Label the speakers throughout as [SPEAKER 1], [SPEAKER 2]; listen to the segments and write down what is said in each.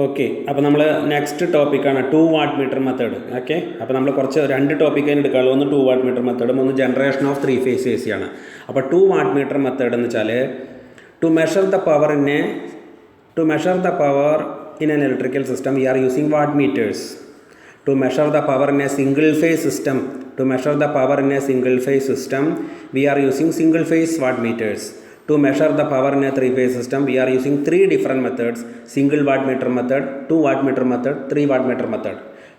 [SPEAKER 1] Okay, അപ്പോൾ നമ്മൾ next ടോപ്പിക്കാണ് 2 വാട്ട് മീറ്റർ മെത്തേഡ്. ഓക്കെ, അപ്പോൾ നമ്മൾ കുറച്ച് 2 ടോപ്പിക്കാണ് എടുക്കാനുള്ളത്. ഒന്ന് 2 വാട്ട് മീറ്റർ മെത്തേഡും ഒന്ന് generation of 3 phase A C ആണ്. അപ്പോൾ 2 വാട്ട് മീറ്റർ മെത്തേഡ് എന്ന് വെച്ചാൽ to measure the power in an electrical system we are using watt meters. To measure the power in a single phase system, we are using single phase watt meters. To measure the power in a 3 phase system, we are using 3 different methods: single watt meter method, 2 watt meter method, 3 watt meter method.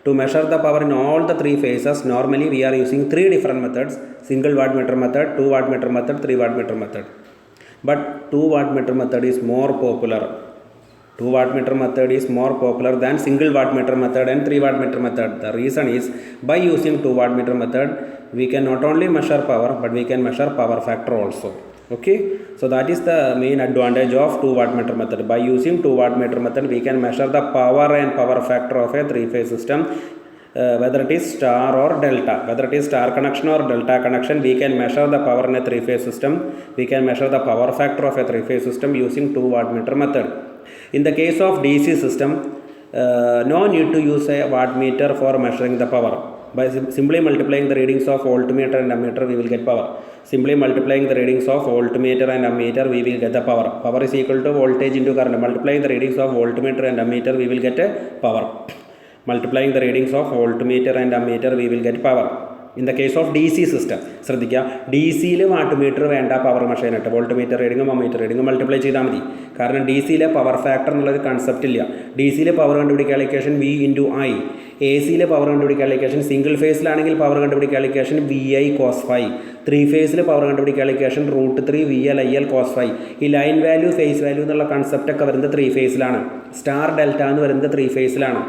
[SPEAKER 1] To measure the power in all the 3 phases, normally we are using 3 different methods: single watt meter method, 2 watt meter method, 3 watt meter method. But 2 watt meter method is more popular. 2 watt meter method is more popular than single watt meter method and 3 watt meter method. The reason is, by using 2 watt meter method, we can not only measure power, but we can measure power factor also. Okay, so that is the main advantage of 2 watt meter method. By using 2 watt meter method, we can measure the power and power factor of a 3 phase system. Whether it is star or delta, whether it is star connection or delta connection, we can measure the power in a 3 phase system. We can measure the power factor of a 3 phase system using 2 watt meter method. In the case of DC system, no need to use a watt meter for measuring the power. By simply multiplying the readings of voltmeter and ammeter, we will get power. Simply multiplying the readings of voltmeter and ammeter, we will get the power. Power is equal to voltage into current. Multiplying the readings of voltmeter and ammeter, we will get a power. Multiplying the readings of voltmeter and ammeter, we will get power. In the case of DC system, ശ്രദ്ധിക്കുക, D സിയിൽ watt meter വേണ്ട power measure ചെയ്യാനായിട്ട്. Volt meter റീഡിങ്ങും ammeter റീഡിങ്ങും multiply ചെയ്താൽ മതി. കാരണം D സിയിലെ പവർ ഫാക്ടർ എന്നുള്ളൊരു കൺസെപ്റ്റ് ഇല്ല. ഡി സിയിലെ പവർ കണ്ടുപിടിക്കുക അലിക്കേഷൻ വി ഇൻറ്റു ഐ. എ സിയിലെ പവർ കണ്ടുപിടിക്കുക അലിക്കേഷൻ സിംഗിൾ ഫേസിലാണെങ്കിൽ പവർ കണ്ടുപിടിക്കുക അലിക്കേഷൻ വി ഐ കോസ് ഫൈ. 3 ഫേസിൽ പവർ കണ്ടുപിടിക്കുക അലിക്കേഷൻ √3 V L I L cos phi. ഈ ലൈൻ വാല്യൂ ഫേസ് വാല്യൂ എന്നുള്ള കൺസെപ്റ്റ് ഒക്കെ വരുന്നത് 3 ഫേസിലാണ്. സ്റ്റാർ ഡെൽറ്റ എന്ന് വരുന്നത് 3 ഫേസിലാണ്.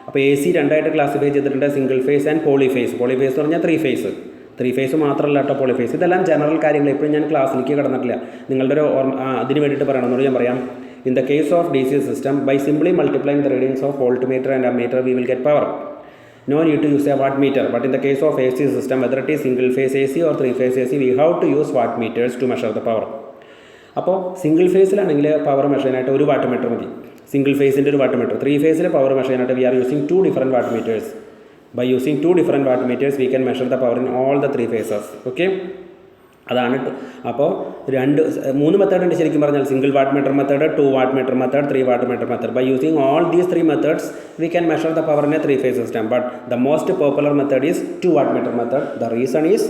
[SPEAKER 1] അപ്പോൾ എ സി രണ്ടായിട്ട് ക്ലാസിഫൈ ചെയ്തിട്ടുണ്ട്: single phase and polyphase. Polyphase എന്ന് പറഞ്ഞാൽ 3 ഫേസ് മാത്രമല്ല കേട്ടോ പോളിഫേസ്. ഇതെല്ലാം ജനറൽ കാര്യങ്ങൾ. ഇപ്പോഴും ഞാൻ ക്ലാസ്സിലേക്ക് കടന്നിട്ടില്ല, നിങ്ങളുടെ ഒരു അതിന് വേണ്ടിയിട്ട് പറയണമെന്നോട് ഞാൻ പറയാം. In the case of D C system, by simply multiplying the readings of voltmeter and ammeter, we will get power. No need to use a watt meter. But in the case of AC system, whether it is single phase AC or 3 phase AC, we have to use watt meters to measure the power. അപ്പോൾ single ഫേസിലാണെങ്കിൽ power measure ചെയ്യാനായിട്ട് ഒരു watt meter മതി. Single ഫേസിൻ്റെ ഒരു watt meter. 3 ഫേസിലെ power measure ചെയ്യാനായിട്ട് we are using 2 different watt meters. By using 2 different watt meters, we can measure the power in all the 3 phases. Okay, അതാണ്. അപ്പോൾ 3 മെത്തേഡ് ഉണ്ട് ശരിക്കും പറഞ്ഞാൽ: single what meter method, 2 watt meter method, 3 what meter method. By using all these 3 methods, we can measure the power in a 3 phase system. But the most popular method is 2 watt meter method. The reason is,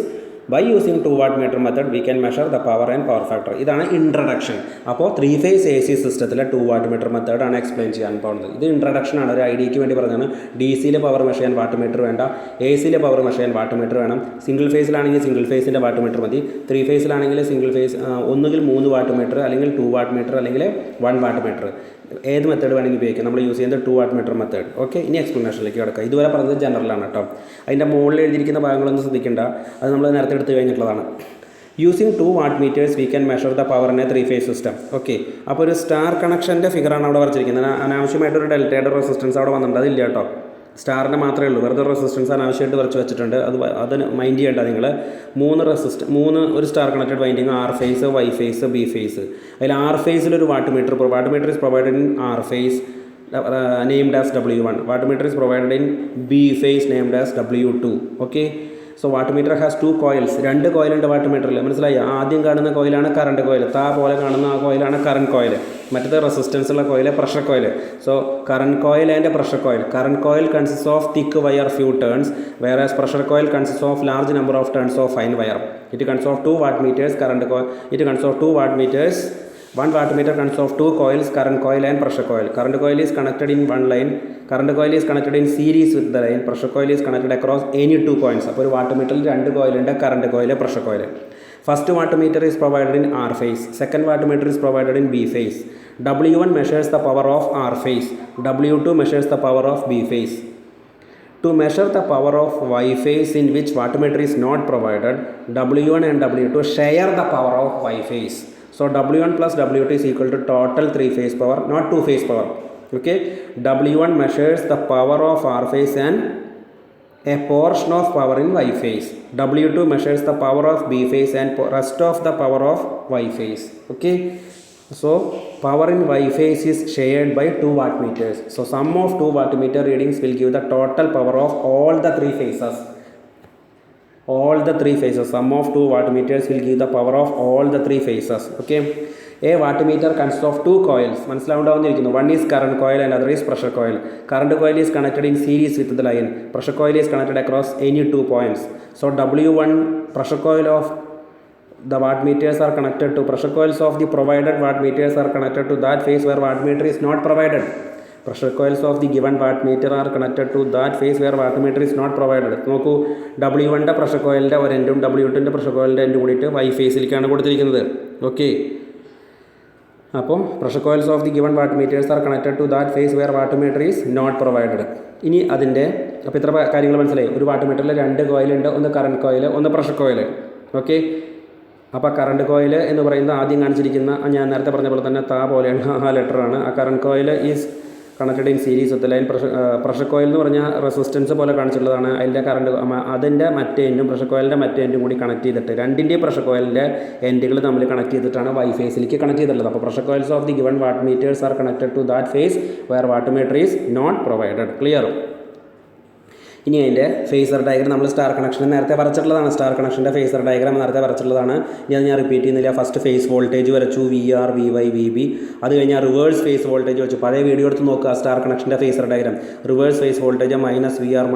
[SPEAKER 1] by using 2 watt meter method, we can measure the power and power factor. ഇതാണ് introduction. അപ്പോൾ 3 phase A C സിസ്റ്റത്തിലെ 2 watt meter method ആണ് explain ചെയ്യാൻ പോകുന്നത്. ഇത് ഇൻട്രഡക്ഷനാണ്, ഒരു ഐഡിയയ്ക്ക് വേണ്ടി പറഞ്ഞാണ്. ഡി സിയിലെ പവർ മെഷർ ചെയ്യാൻ വാട്ട് മീറ്റർ വേണ്ട, എ സിയിലെ പവർ മെഷർ ചെയ്യാൻ വാട്ട് മീറ്റർ വേണം. സിംഗിൾ ഫേസിലാണെങ്കിൽ സിംഗിൾ ഫേസിൻ്റെ വാട്ട് മീറ്റർ മതി. 3 ഫേസിലാണെങ്കിൽ സിംഗിൾ ഫേസ് ഒന്നുകിൽ 3 വാട്ട് മീറ്റർ, അല്ലെങ്കിൽ 2 വാട്ട് മീറ്റർ, അല്ലെങ്കിൽ 1 വാട്ട് മീറ്റർ. ഏത് മെത്തേഡ് വേണമെങ്കിൽ ഉപയോഗിക്കാം. നമ്മൾ യൂസ് ചെയ്യുന്നത് 2 വാട്ട് മീറ്റർ മെത്തേഡ്. ഓക്കെ, ഇനി എക്സ്പ്ലനേഷനിലേക്ക് കിടക്കുക. ഇതുവരെ പറഞ്ഞത് ജനറലാണ് കേട്ടോ. അതിൻ്റെ മുകളിൽ എഴുതിയിരിക്കുന്ന ഭാഗങ്ങളൊന്നും ശ്രദ്ധിക്കേണ്ട, അത് നമ്മൾ നേരത്തെ എടുത്ത് കഴിഞ്ഞിട്ടുള്ളതാണ്. Using 2 watt meters we can measure the power in a 3 phase system. Okay, അപ്പോൾ ഒരു സ്റ്റാർ കണക്ഷൻ്റെ ഫിഗറാണ് അവിടെ വരച്ചിരിക്കുന്നത്. അനാവശ്യമായിട്ടൊരു ഡെൽറ്റയുടെ റെസിസ്റ്റൻസ് അവിടെ വന്നിട്ടുണ്ട്, അതില്ല കേട്ടോ. സ്റ്റാറിൻ്റെ മാത്രമേ ഉള്ളൂ. വെറുതെ റെസിസ്റ്റൻസ് അനാവശ്യമായിട്ട് വരച്ച് വെച്ചിട്ടുണ്ട്. അതിന് മൈൻഡ് ചെയ്യേണ്ട നിങ്ങൾ. 3 ഒരു star connected winding: R phase, Y phase, B phase. അതിൽ ആർ ഫേസിലൊരു watt meter is provided in R phase, named as W1. Watt meter is provided in B phase, named as W2. Okay, so watt meter has 2 coils. 2 coil ഉണ്ട് what മീറ്ററിൽ. മനസ്സിലായി? ആദ്യം കാണുന്ന കോയിലാണ് current coil. പോലെ കാണുന്ന ആ കോയിലാണ് current coil. മറ്റേത് resistance ഉള്ള coil pressure coil. So current coil and pressure coil. Current coil consist of thick wire few turns, whereas pressure coil consists of large number of turns of fine wire. It consists of 2 watt meters. It consists of 2 watt meters. 1 watt meter consists of 2 coils: current coil and pressure coil. Current coil is connected in one line. Current coil is connected in series with the line. Pressure coil is connected across any 2 points. അപ്പോൾ ഒരു what മീറ്ററിൽ 2 coil ഉണ്ട്: current coil, pressure coil. First watt meter is provided in R phase. Second watt meter is provided in B phase. W1 measures the power of R phase. W2 measures the power of B phase. To measure the power of Y phase, in which watt meter is not provided, W1 and W2 share the power of Y phase. So W1 plus W2 is equal to total 3 phase power, not 2 phase power. Okay, W1 measures the power of R phase and a portion of power in Y phase. W2 measures the power of B phase and rest of the power of Y phase. Okay, So power in Y phase is shared by 2 wattmeters. So sum of 2 wattmeter readings will give the total power of all the 3 phases. All the 3 phases. Sum of 2 wattmeters will give the power of all the 3 phases. Okay. A wattmeter consists of 2 coils. One is current coil and other is pressure coil. Current coil is connected in series with the line. Pressure coil is connected across any 2 points. So W1 pressure coil of the wattmeters are connected to pressure coils of the provided wattmeters are connected to that phase where wattmeter is not provided. Pressure coils of the given wattmeter are connected to that phase where wattmeter is not provided. നോക്കൂ, W1 pressure കോയിലിൻ്റെ ഒരു എൻഡും W2 pressure കോയിലിൻ്റെ എൻഡും കൂടിയിട്ട് Y ഫേസിലേക്കാണ് കൊടുത്തിരിക്കുന്നത്. Okay, അപ്പോൾ pressure coils of the given wattmeters are connected to that phase where wattmeter is not provided. ഇനി അതിൻ്റെ അപ്പോൾ ഇത്ര കാര്യങ്ങൾ മനസ്സിലായി. ഒരു വാട്ട്മീറ്ററിൽ 2 കോയിലുണ്ട്, ഒന്ന് കറണ്ട് കോയിൽ, ഒന്ന് പ്രഷർ കോയിൽ. ഓക്കെ, അപ്പോൾ കറണ്ട് കോയിൽ എന്ന് പറയുന്നത് ആദ്യം കാണിച്ചിരിക്കുന്ന ഞാൻ നേരത്തെ പറഞ്ഞ പോലെ തന്നെ പോലെയാണ് ആ ലെറ്ററാണ്. ആ current coil is connected in series with line. Pressure coil എന്ന് പറഞ്ഞാൽ റെസിസ്റ്റൻസ് പോലെ കാണിച്ചിട്ടുള്ളതാണ്. അതിൻ്റെ കറണ്ട് അതിൻ്റെ മറ്റേ എൻഡും പ്രഷർ കോയിലിൻ്റെ മറ്റേ എൻഡും കൂടി കണക്ട് ചെയ്തിട്ട് രണ്ടിൻ്റെയും പ്രഷർ കോയിലിൻ്റെ എൻഡുകൾ തമ്മിൽ കണക്ട് ചെയ്തിട്ടാണ് Y ഫേസിലേക്ക് കണക്ട് ചെയ്തിട്ടുള്ളത്. അപ്പോൾ pressure coils of the given watt meters are connected to that phase where watt meter is not provided. Clear? ഇനി അതിൻ്റെ ഫേസർ ഡയഗ്രം നമ്മൾ സ്റ്റാർ കണക്ഷൻ നേരത്തെ വരച്ചിട്ടുള്ളതാണ്. സ്റ്റാർ കണക്ഷൻ്റെ ഫേസർ ഡയഗ്രാം നേരത്തെ വരച്ചിട്ടുള്ളതാണ്. ഞാൻ റിപ്പീറ്റ് ചെയ്യുന്നില്ല. ഫസ്റ്റ് ഫേസ് വോൾട്ടേജ് വരച്ചു, VR, VY, VB. അത് കഴിഞ്ഞാൽ റിവേഴ്സ് ഫേസ് വോൾട്ടേജ് വെച്ചു. പഴയ വീഡിയോ എടുത്ത് നോക്കുക, സ്റ്റാർ കണക്ഷൻ്റെ phasor diagram. Reverse phase voltage -VR,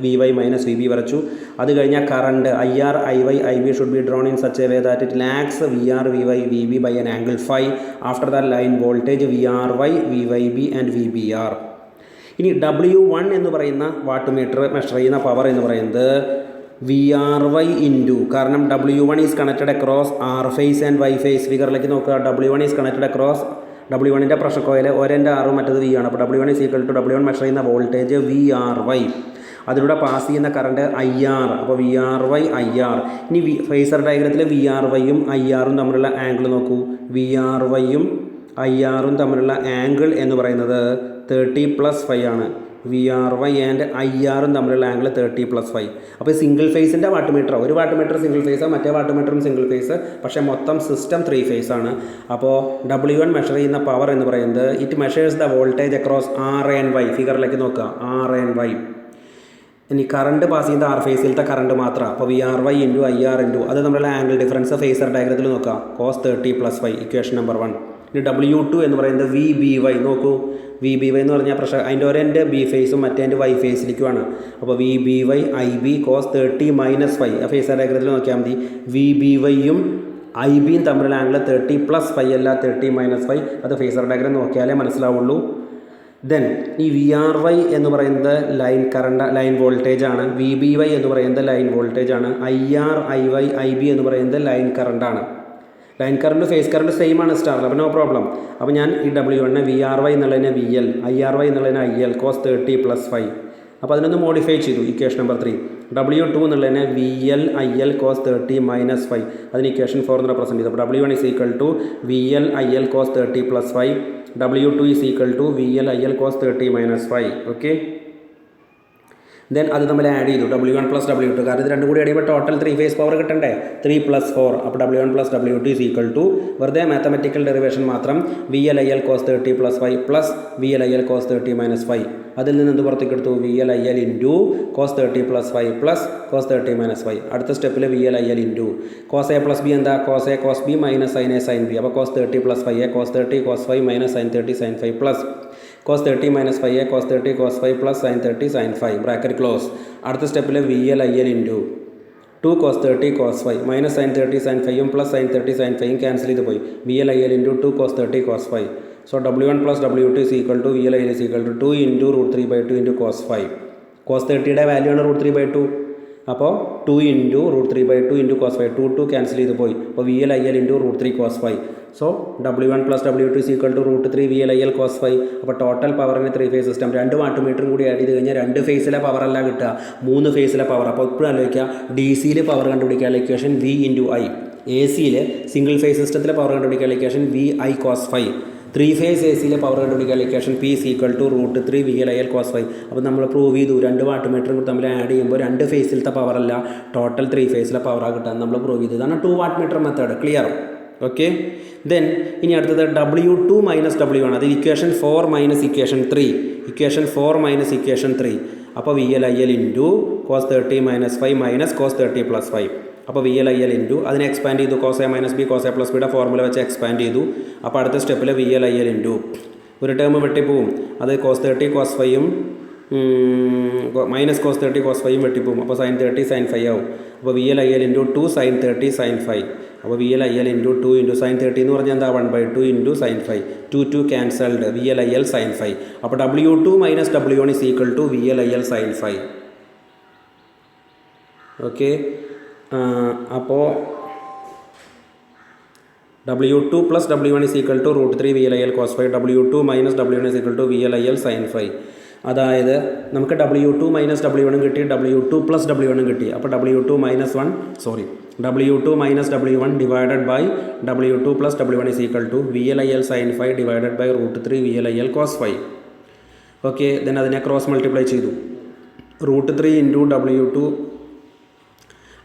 [SPEAKER 1] -VY, -VB വരച്ചു. അത് കഴിഞ്ഞാൽ current IR, IY, IB should be drawn in such a way that it lags VR, VY, VB by an angle φ. After that line voltage VRY, VYB and VBR. ഇനി W1 എന്ന് പറയുന്ന watt meter measure ചെയ്യുന്ന power എന്ന് പറയുന്നത് VRY into, കാരണം W1 is connected across R phase and Y phase. ഫിഗറിലേക്ക് നോക്കുക. W1 is connected across W1ൻ്റെ pressure coil ഒരെൻ്റെ R മറ്റത് V ആണ്. അപ്പോൾ W1 is equal to W1 മെഷർ ചെയ്യുന്ന വോൾട്ടേജ് VRY. അതിലൂടെ പാസ് ചെയ്യുന്ന കറണ്ട് IR. അപ്പോൾ VRY IR. ഇനി ഫേസർ ഡയഗ്രത്തിൽ VRYയും IRും തമ്മിലുള്ള ആംഗിൾ നോക്കൂ. VRYയും IRും തമ്മിലുള്ള ആംഗിൾ എന്ന് പറയുന്നത് 30+5 ആണ്. VRY ആൻഡ് IRും തമ്മിലുള്ള ആംഗിൾ 30+5. അപ്പോൾ സിംഗിൾ ഫേസിൻ്റെ വാട്ട്മീറ്റർ, ഒരു വാട്ട്മീറ്റർ സിംഗിൾ ഫേസ്, മറ്റേ വാട്ട്മീറ്ററും സിംഗിൾ ഫേസ്, പക്ഷേ മൊത്തം സിസ്റ്റം 3 ഫേസ് ആണ്. അപ്പോൾ W1 മെഷർ ചെയ്യുന്ന പവർ എന്ന് പറയുന്നത് it measures the voltage across R and Y. ഫിഗറിലേക്ക് നോക്കുക, R ആൻഡ് Y. ഇനി കറണ്ട് പാസ് ചെയ്യുന്ന R ഫേസിലത്തെ കറണ്ട് മാത്രം. അപ്പോൾ VRY ഇൻറ്റു IR ഇൻറ്റു അത് തമ്മിലുള്ള ആംഗിൾ ഡിഫറൻസ് ഫേസർ ഡയഗ്രത്തിൽ നോക്കുക. cos 30+5 equation number 1. ഇനി W2 എന്ന് പറയുന്നത് VBY. നോക്കൂ, VBY എന്ന് പറഞ്ഞാൽ പ്രഷർ അതിൻ്റെ ഒരെൻ്റെ B ഫേസും മറ്റേ Y ഫേസിലേക്കുമാണ്. അപ്പോൾ VBY IB cos 30-5 ആ ഫേസർ ഡയഗ്രത്തിൽ നോക്കിയാൽ മതി. VBYയും IBയും തമ്മിലുള്ള ആംഗിൾ 30+5 അല്ല 30-5. അത് ഫേസർ ഡയഗ്രം നോക്കിയാലേ മനസ്സിലാവുള്ളൂ. ദെൻ ഈ VRY എന്ന് പറയുന്നത് ലൈൻ കറണ്ട്, ലൈൻ വോൾട്ടേജ് ആണ്. VBY എന്ന് പറയുന്നത് ലൈൻ വോൾട്ടേജ് ആണ്. IR, IY, IB എന്ന് പറയുന്നത് ലൈൻ കറണ്ടാണ്. Line current phase current same ആണ് സ്റ്റാറിൽ. അപ്പോൾ നോ പ്രോബ്ലം. അപ്പോൾ ഞാൻ ഈ W1 VRY എന്നുള്ളതിനെ VL, IRY എന്നുള്ളതിനെ IL cos 30+5. അപ്പോൾ അതിനൊന്ന് മോഡിഫൈ ചെയ്തു. Equation number 3. W2 എന്നുള്ളതിനെ VL IL cos 30-5. അതിന് ഇക്വേഷൻ 4 എന്ന് റെപ്രസെൻറ്റ് ചെയ്തു. അപ്പോൾ W1 is equal to VL IL cos 30+5. W2 is equal to VL IL cos 30-5. Okay, then അത് നമ്മൾ ആഡ് ചെയ്തു W1 + W2. കാരണം ഇത് രണ്ടും കൂടി ആഡ് ചെയ്യുമ്പോൾ ടോട്ടൽ 3 ഫേസ് പവർ കിട്ടണ്ടേ? 3+4. അപ്പോൾ W1 + W2 is equal to വെറുതെ മാത്തമെറ്റിക്കൽ ഡെറിവേഷൻ മാത്രം VL IL cos 30+5 plus VL IL cos 30-5. അതിൽ നിന്ന് എന്ത് പുറത്തേക്ക് എടുത്തു? VL IL into cos 30+5 plus cos 30-5. അടുത്ത സ്റ്റെപ്പിൽ VL IL into cos A + B എന്താ? cos A cos B minus sin A sin B. അപ്പോൾ cos 30+5 cos 30 cos 5 minus sin 30 sin 5 plus cos 30-5 cos 30 cos 5 plus sin 30 sin 5 bracket close. അടുത്ത സ്റ്റെപ്പിൽ VL IL into 2 cos 30 cos 5 minus sin 30 sin 5 plus sin 30 sin 5 cancel ചെയ്ത് പോയി. VL IL into 2 cos 30 cos 5. So W1 + W2 is equal to VL IL is equal to 2 into √3/2 into cos 5. cos 30യുടെ value ആണ് √3/2. അപ്പോൾ 2 into √3/2 into cos 5. 2 cancel ചെയ്ത് പോയി. അപ്പോൾ VL IL into √3 cos 5. So W1 + W2 is equal to √3 VL IL cos 5. അപ്പോൾ total പവറിന് 3 phase system 2 വാട്ട്മീറ്ററും കൂടി add ചെയ്ത് കഴിഞ്ഞാൽ 2 ഫേസിലെ പവർ അല്ല കിട്ടുക, 3 ഫേസിലെ പവർ. അപ്പോൾ ഇപ്പോഴും ആലോചിക്കുക, DC പവർ കണ്ടുപിടിക്കാനുള്ള equation V into I, AC single phase സിസ്റ്റത്തിലെ പവർ കണ്ടുപിടിക്കാനുള്ള equation VI cos 5, 3 phase AC power കണ്ടുപിടിക്കാനുള്ള equation P is equal to √3 VL IL cos 5. അപ്പോൾ നമ്മൾ പ്രൂവ് ചെയ്തു 2 വാട്ട്മീറ്ററും കൂടി തമ്മിൽ ആഡ് ചെയ്യുമ്പോൾ 2 ഫേസിലത്തെ പവർ അല്ല ടോട്ടൽ 3 ഫേസിലെ പവറാണ് കിട്ടാൻ നമ്മൾ പ്രൂവ് ചെയ്തു. ഇതാണ് 2 wattmeter method. Clear? Okay, then ഇനി അടുത്തത് W2 മൈനസ് W1, അത് equation 4 minus equation 3, equation 4 minus equation 3. അപ്പോൾ VLIL into cos 30 minus 5 minus cos 30 plus 5. അപ്പോൾ VLIL ഇൻറ്റു അതിനെ എക്സ്പാൻഡ് ചെയ്തു, cos A minus B cos A plus ബിയുടെ formula വെച്ച് expand ചെയ്തു. അപ്പോൾ അടുത്ത സ്റ്റെപ്പിൽ VLIL ഇൻറ്റു ഒരു ടേം വെട്ടിപ്പോവും, അത് cos 30 cos 5ഉം minus cos 30 cos 5ഉം വെട്ടിപ്പോവും. അപ്പോൾ sin 30 sin 5 ആവും. അപ്പോൾ VLIL ഇൻറ്റു 2 sin 30 sin 5. അപ്പോൾ VLIL ഇൻറ്റു 2 ഇൻറ്റു sin 30 എന്ന് പറഞ്ഞാൽ എന്താ 1/2 into sin 5, 2 cancelled, VLIL sin 5. അപ്പോൾ W2 minus W1 is equal to VLIL sin 5. Okay, അപ്പോൾ W2 plus W1 is equal to √3 VLIL cos 5, W2 minus W1 is equal to VLIL sin 5. അതായത് നമുക്ക് W2 minus W1 കിട്ടി, W2 plus W1 കിട്ടി. അപ്പോൾ W2 minus W1 divided by W2 plus W1 is equal to VLIL sin 5 divided by √3 VLIL cos 5. Okay, then അതിനെ cross multiply ചെയ്തു. √3 into W2,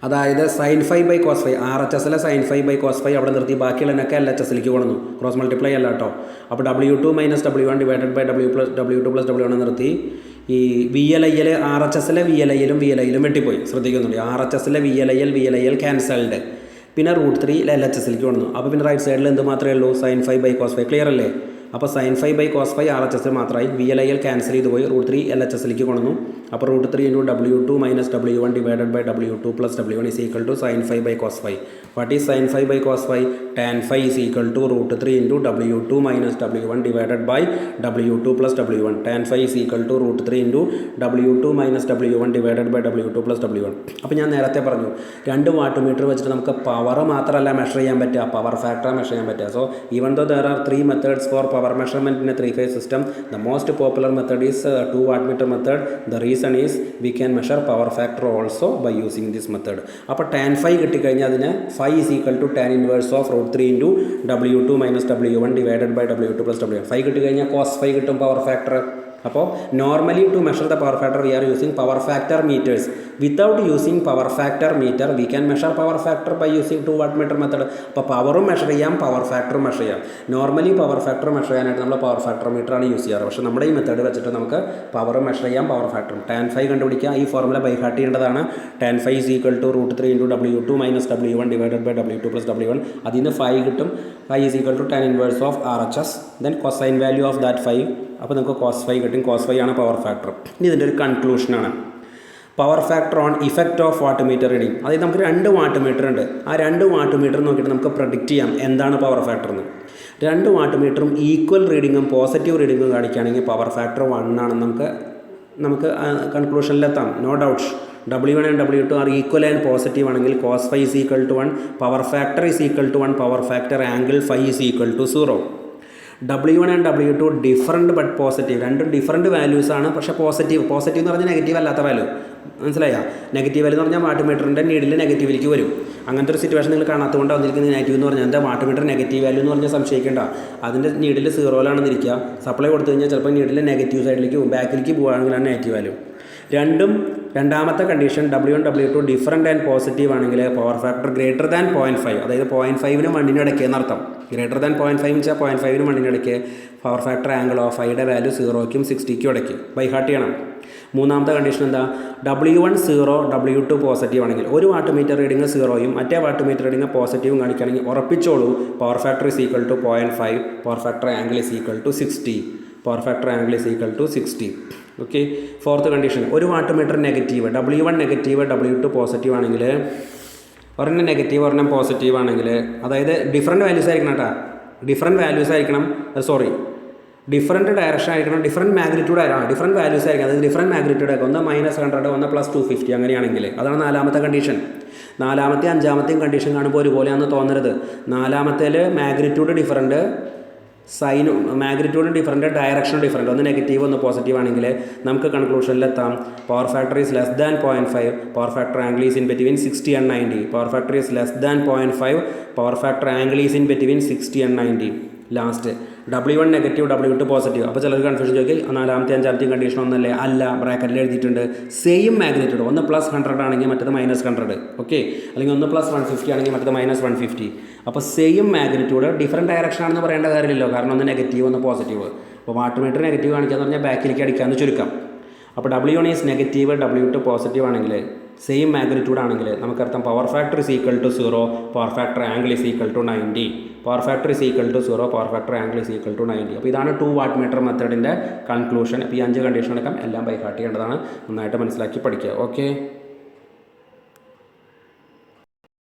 [SPEAKER 1] അതായത് sin 5 by cos 5, RHSലെ sin 5 by cos 5 അവിടെ നിർത്തി, ബാക്കിയുള്ളതിനൊക്കെ LHSലേക്ക് കൊണ്ടുവന്നു, cross multiply അല്ല കേട്ടോ. അപ്പോൾ W2 minus W1 divided by W2 plus W1 നിർത്തി. ഈ VLIL RHSലെ VLIലും വെട്ടിപ്പോയി, ശ്രദ്ധിക്കുന്നുണ്ട്. RHSലെ VLIL ക്യാൻസൽഡ്, പിന്നെ √3 LHSലേക്ക് കൊണ്ടുവന്നു. അപ്പോൾ പിന്നെ റൈറ്റ് സൈഡിൽ എന്ത് മാത്രമേ ഉള്ളൂ, sin 5 ബൈ cos 5. ക്ലിയർ അല്ലേ? അപ്പോൾ sin 5 ബൈ cos 5 RHS മാത്രമായി, VLIL ക്യാൻസൽ ചെയ്ത് പോയി, √3 LHSലേക്ക് കൊണ്ടുവന്നു. അപ്പോൾ √3 into W2 minus W1 divided by W2 plus W1 is equal to sin 5 by cos 5. What is sin 5 by cos 5? tan 5 is equal to √3 into W2 minus W1 divided by W2 plus W1. tan 5 is equal to √3 into W2 minus W1 divided by W2 plus W1. അപ്പോൾ ഞാൻ നേരത്തെ പറഞ്ഞു, 2 watt metre വെച്ചിട്ട് നമുക്ക് power മാത്രമല്ല measure ചെയ്യാൻ പറ്റുക, power factor measure ചെയ്യാൻ പറ്റുക. So even though there are 3 methods for power measurement in a 3-phase system, the most popular method is 2 watt meter method. The reason is we can measure power factor also by using this method. അപ്പോൾ tan 5 കിട്ടിക്കഴിഞ്ഞാൽ അതിന് 5 is equal to tan inverse of √3 into W2 minus W1 divided by W2 plus W1. 5 കിട്ടിക്കഴിഞ്ഞാൽ cos 5 കിട്ടും power factor. അപ്പോൾ normally to measure the power factor we are using power factor meters. Without using power factor meter we can measure power factor by using 2 watt meter method. അപ്പോൾ പവറും measure ചെയ്യാം, power ഫാക്ടറും measure ചെയ്യാം. Normally power factor measure ചെയ്യാനായിട്ട് നമ്മൾ power factor മീറ്ററാണ് use ചെയ്യാറ്. പക്ഷേ നമ്മുടെ ഈ മെത്തേഡ് വെച്ചിട്ട് നമുക്ക് പവറും മെഷർ ചെയ്യാം, പവർ ഫാക്ടറും. tan 5 കണ്ടുപിടിക്കുക, ഈ ഫോർമുല ബൈ ഹാർട്ട് ചെയ്യേണ്ടതാണ്. tan 5 is equal to √3 into W2 minus W1 divided by W2 plus W1. അതിൽ നിന്ന് 5 കിട്ടും. 5 is equal to tan inverse of RHS, then cosine value of that 5. അപ്പോൾ നമുക്ക് cos 5 കിട്ടും. cos 5 ആണ് പവർ ഫാക്ടർ. ഇനി ഇതിൻ്റെ ഒരു കൺക്ലൂഷനാണ്, power factor on effect of watt meter reading. അതായത് നമുക്ക് 2 വാട്ട് മീറ്റർ ഉണ്ട്. ആ 2 വാട്ട് മീറ്റർ നോക്കിയിട്ട് നമുക്ക് പ്രഡിക്റ്റ് ചെയ്യാം എന്താണ് പവർ ഫാക്ടർ എന്ന്. 2 വാട്ട് മീറ്ററും ഈക്വൽ റീഡിങ്ങും പോസിറ്റീവ് റീഡിങ്ങും കാണിക്കുകയാണെങ്കിൽ പവർ ഫാക്ടർ 1 ആണെന്ന് നമുക്ക് കൺക്ലൂഷനിലെത്താം. No doubts. W1 and W2 are equal and positive ആണെങ്കിൽ cos 5 is equal to 1, power factor is equal to 1, power factor angle 5 is equal to 0. W1 and W2 different but positive, രണ്ടും different values ആണ്. പക്ഷേ positive എന്ന് പറഞ്ഞാൽ negative അല്ലാത്ത value, മനസ്സിലായോ? Negative value എന്ന് പറഞ്ഞാൽ വാട്ട് മീറ്ററിൻ്റെ നീഡിൽ നെഗറ്റീവിലേക്ക് വരും. അങ്ങനത്തെ ഒരു സിറ്റുവേഷൻ നിങ്ങൾ കാണാത്തതുകൊണ്ട് വന്നിരിക്കുന്നത് നെഗറ്റീവ് എന്ന് പറഞ്ഞാൽ എന്താ വാട്ട് മീറ്റർ നെഗറ്റീവ് വാല്യൂ എന്ന് പറഞ്ഞാൽ സംശയിക്കേണ്ട. അതിൻ്റെ നീഡിൽ 0 ഇരിക്കുക. സപ്ലൈ കൊടുത്തു കഴിഞ്ഞാൽ ചിലപ്പോൾ നീഡിൽ നെഗറ്റീവ് സൈഡിലേക്ക് പോകും, ബാക്കിലേക്ക് പോകുകയാണെങ്കിലാണ് നെഗറ്റീവ് വാല്യൂ. രണ്ടാമത്തെ condition W1 W2 different and positive ആണെങ്കിൽ പവർ ഫാക്ടർ ഗ്രേറ്റർ ദാൻ 0.5, അതായത് 0.5നും 1നും ഇടയ്ക്ക് എന്നർത്ഥം. ഗ്രേറ്റർ ദാൻ 0.5 എന്ന് വെച്ചാൽ 0.5നും 1നും ഇടയ്ക്ക് പവർ ഫാക്ടർ ആംഗിൾ ഓഫ് 5യുടെ വാല്യൂ 0ക്കും 60ക്കും ഇടയ്ക്ക് ബൈ ഹാർട്ട് ചെയ്യണം. മൂന്നാമത്തെ കണ്ടീഷൻ എന്താ? W1 0 W2 പോസിറ്റീവ് ആണെങ്കിൽ, ഒരു വാട്ട് മീറ്റർ റീഡിങ് 0യും മറ്റേ വാട്ട് മീറ്റർ റീഡിങ് പോസിറ്റീവും കാണിക്കുകയാണെങ്കിൽ ഉറപ്പിച്ചോളൂ power factor is equal to 0.5, power factor angle is equal to 60, power factor angle is equal to 60. Okay. Fourth condition, ഒരു watt meter negative, W1 negative W2 positive ആണെങ്കിൽ, ഒരെണ്ണം negative ഒരെണ്ണം positive ആണെങ്കിൽ, അതായത് different values ആയിരിക്കണം കേട്ടോ, different direction ആയിരിക്കണം, different magnitude ആയിരിക്കണം, ഡിഫറൻറ്റ് വാല്യൂസ് ആയിരിക്കണം. അതായത് ഡിഫറൻറ്റ് മാഗ്നിറ്റ്യൂഡ് ആയിരിക്കും, ഒന്ന് -100 ഒന്ന് +250 അങ്ങനെയാണെങ്കിൽ. അതാണ് നാലാമത്തെ കണ്ടീഷൻ. നാലാമത്തെയും അഞ്ചാമത്തെയും കണ്ടീഷൻ കാണുമ്പോൾ ഒരുപോലെയാണെന്ന് തോന്നരുത്. നാലാമത്തേൽ magnitude different, magnitude different, direction different, ഒന്ന് നെഗറ്റീവ് ഒന്ന് പോസിറ്റീവ് ആണെങ്കിൽ നമുക്ക് കൺക്ലൂഷനിലെത്താം power factor is less than 0.5, power factor angle is in between 60 and 90, power factor is less than 0.5, power factor angle is in between 60 and 90. Last W1 negative W2 positive. അപ്പോൾ ചിലർ confusion ചോദിക്കും നാലാമത്തെ അഞ്ചാമത്തെയും condition ഒന്നല്ലേ? അല്ല, ബ്രാക്കറ്റിൽ എഴുതിയിട്ടുണ്ട് same magnitude. ഒന്ന് +100 ആണെങ്കിൽ മറ്റത് -100. ഓക്കെ, അല്ലെങ്കിൽ ഒന്ന് +150 ആണെങ്കിൽ മറ്റത് -150. അപ്പോൾ സെയിം മാഗ്നിറ്റ്യൂഡ് ഡിഫറൻറ്റ് ഡയറക്ഷൻ ആണെന്ന് പറയേണ്ട കാര്യമില്ലല്ലോ, കാരണം ഒന്ന് നെഗറ്റീവ് ഒന്ന് പോസിറ്റീവ്. അപ്പോൾ വാട്ട് മീറ്റർ നെഗറ്റീവ് കാണിക്കാന്ന് പറഞ്ഞാൽ ബാക്കിലേക്ക് അടിക്കാമെന്ന് ചുരുക്കാം. അപ്പോൾ W1 is negative, W2 positive ആണെങ്കിൽ, സെയിം മാഗ്നിറ്റ്യൂഡ് ആണെങ്കിൽ നമുക്കർത്ഥം power factor is equal to 0, power factor angle is equal to 90. Power factor is equal to 0, power factor angle is equal to 90. അപ്പോൾ ഇതാണ് 2 watt metre മെത്തേഡിൻ്റെ conclusion. അപ്പോൾ ഈ 5 condition അടക്കം എല്ലാം by heart ചെയ്യേണ്ടതാണ്. നന്നായിട്ട് മനസ്സിലാക്കി പഠിക്കുക. ഓക്കെ.